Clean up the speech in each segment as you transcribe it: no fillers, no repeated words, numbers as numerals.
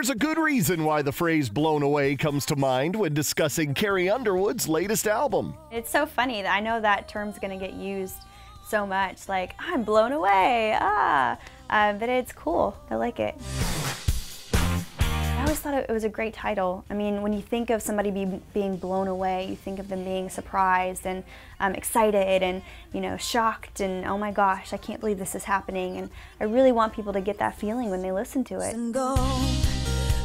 There's a good reason why the phrase blown away comes to mind when discussing Carrie Underwood's latest album. It's so funny that I know that term's gonna get used so much, like, I'm blown away, but it's cool, I like it. I always thought it was a great title. I mean, when you think of somebody being blown away, you think of them being surprised and excited and, you know, shocked and, oh my gosh, I can't believe this is happening. And I really want people to get that feeling when they listen to it. Go,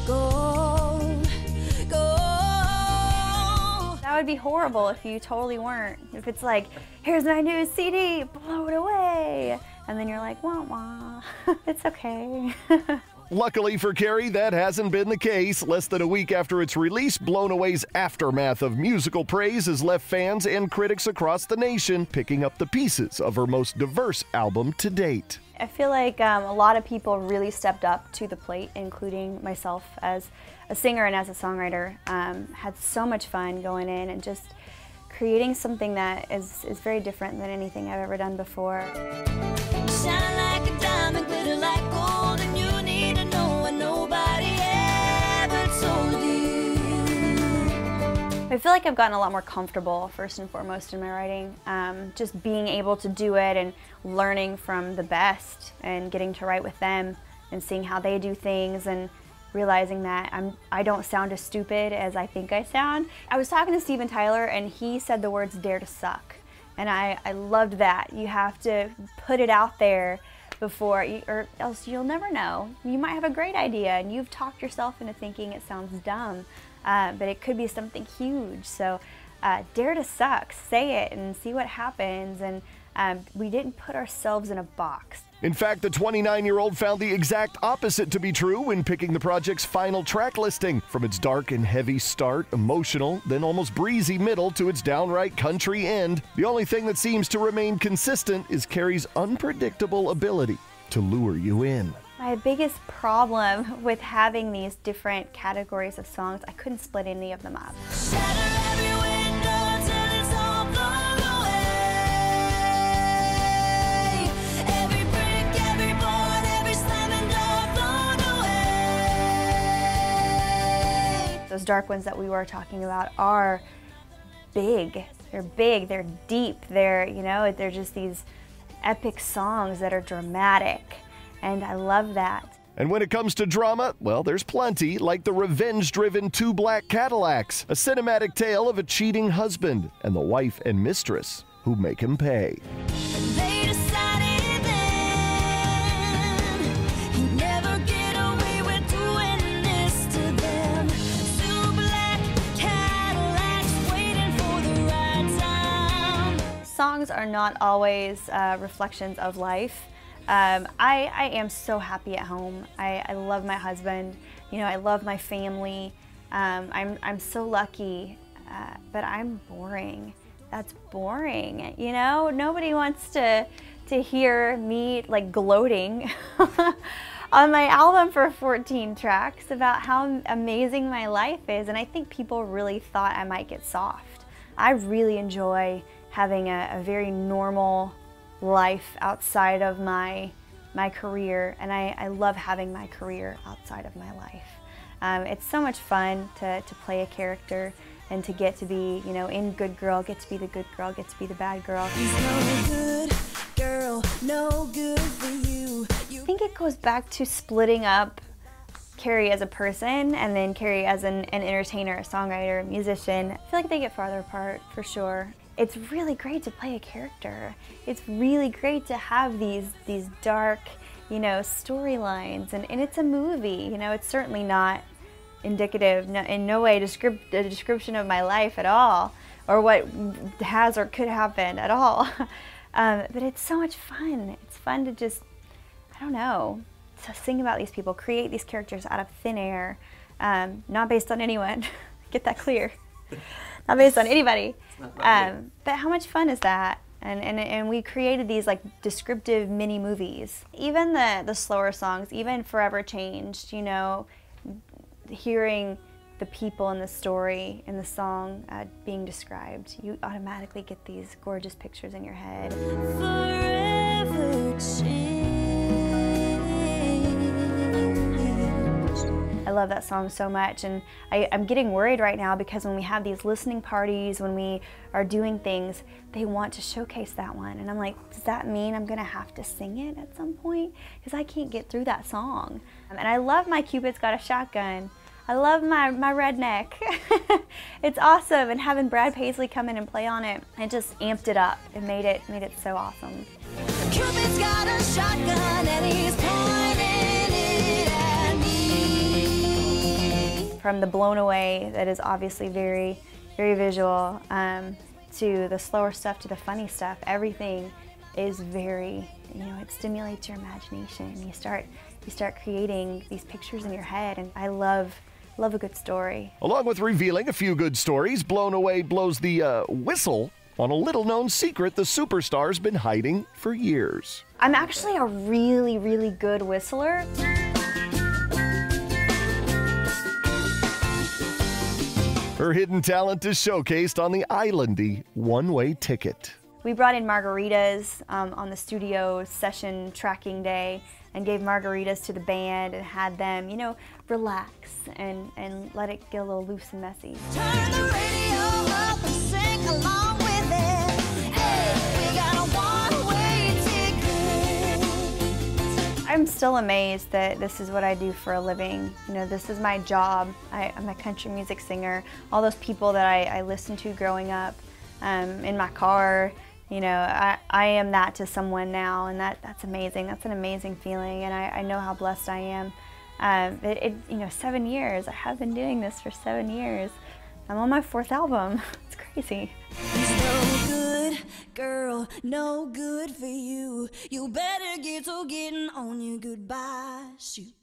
go, go. That would be horrible if you totally weren't. If it's like, here's my new CD, blow it away. And then you're like, wah wah, it's okay. Luckily for Carrie, that hasn't been the case. Less than a week after its release, Blown Away's aftermath of musical praise has left fans and critics across the nation picking up the pieces of her most diverse album to date. I feel like a lot of people really stepped up to the plate, including myself as a singer and as a songwriter. Had so much fun going in and just creating something that is very different than anything I've ever done before. Shine like a diamond, glitter like gold, and you need to know what nobody ever told you. I feel like I've gotten a lot more comfortable, first and foremost, in my writing. Just being able to do it and learning from the best and getting to write with them and seeing how they do things and realizing that I don't sound as stupid as I think I sound. I was talking to Steven Tyler and he said the words "dare to suck." And I loved that. You have to put it out there before, or else you'll never know. You might have a great idea and you've talked yourself into thinking it sounds dumb, but it could be something huge. So dare to suck, say it and see what happens. And we didn't put ourselves in a box. In fact, the 29-year-old found the exact opposite to be true when picking the project's final track listing. From its dark and heavy start, emotional, then almost breezy middle to its downright country end, the only thing that seems to remain consistent is Carrie's unpredictable ability to lure you in. My biggest problem with having these different categories of songs, I couldn't split any of them up. Shatter every window till it's all blown away. Every brick, every board, every slamming door blown away. Those dark ones that we were talking about are big. They're big, they're deep, they're just these epic songs that are dramatic. And I love that. And when it comes to drama, well, there's plenty, like the revenge-driven Two Black Cadillacs, a cinematic tale of a cheating husband and the wife and mistress who make him pay. They decided then he'd never get away with doing this to them. Two black Cadillacs waiting for the right time. Songs are not always reflections of life. I am so happy at home. I love my husband. I love my family. I'm so lucky, but I'm boring. That's boring. Nobody wants to hear me like gloating on my album for 14 tracks about how amazing my life is, and I think people really thought I might get soft. I really enjoy having a very normal life outside of my career, and I love having my career outside of my life. It's so much fun to play a character and to get to be, in Good Girl, get to be the good girl, get to be the bad girl. He's no good girl, no good for you. I think it goes back to splitting up Carrie as a person and then Carrie as an entertainer, a songwriter, a musician. I feel like they get farther apart for sure. It's really great to play a character. It's really great to have these dark, storylines, and it's a movie. It's certainly not indicative, in no way a description of my life at all, or what has or could happen at all. But it's so much fun. It's fun to just, I don't know, to sing about these people, create these characters out of thin air, not based on anyone. Get that clear. Not based on anybody. But how much fun is that? And we created these like descriptive mini movies. Even the slower songs, even Forever Changed, hearing the people in the story, in the song being described, you automatically get these gorgeous pictures in your head. Forever changed. I love that song so much, and I'm getting worried right now because when we have these listening parties, when we are doing things, they want to showcase that one. And I'm like, does that mean I'm gonna have to sing it at some point? Because I can't get through that song. And I love my Cupid's Got a Shotgun. I love my redneck. It's awesome, and having Brad Paisley come in and play on it, it just amped it up. It made it so awesome. Cupid's got a shotgun and he's pointing it at me. From the Blown Away, that is obviously very, very visual, to the slower stuff, to the funny stuff, everything is very, it stimulates your imagination. You start creating these pictures in your head, and I love a good story. Along with revealing a few good stories, Blown Away blows the whistle on a little-known secret the superstar's been hiding for years. I'm actually a really, really good whistler. Her hidden talent is showcased on the islandy one-way ticket. We brought in margaritas on the studio session tracking day and gave margaritas to the band and had them, relax and let it get a little loose and messy. Turn the radio up and sing along with it. Hey, we got a one-way ticket. I'm still amazed that this is what I do for a living. This is my job. I'm a country music singer. All those people that I listened to growing up in my car, I am that to someone now, and that's amazing. That's an amazing feeling, and I know how blessed I am. 7 years. I have been doing this for 7 years. I'm on my 4th album. It's crazy. He's no good, girl, no good for you. You better get to getting on your goodbye shoot.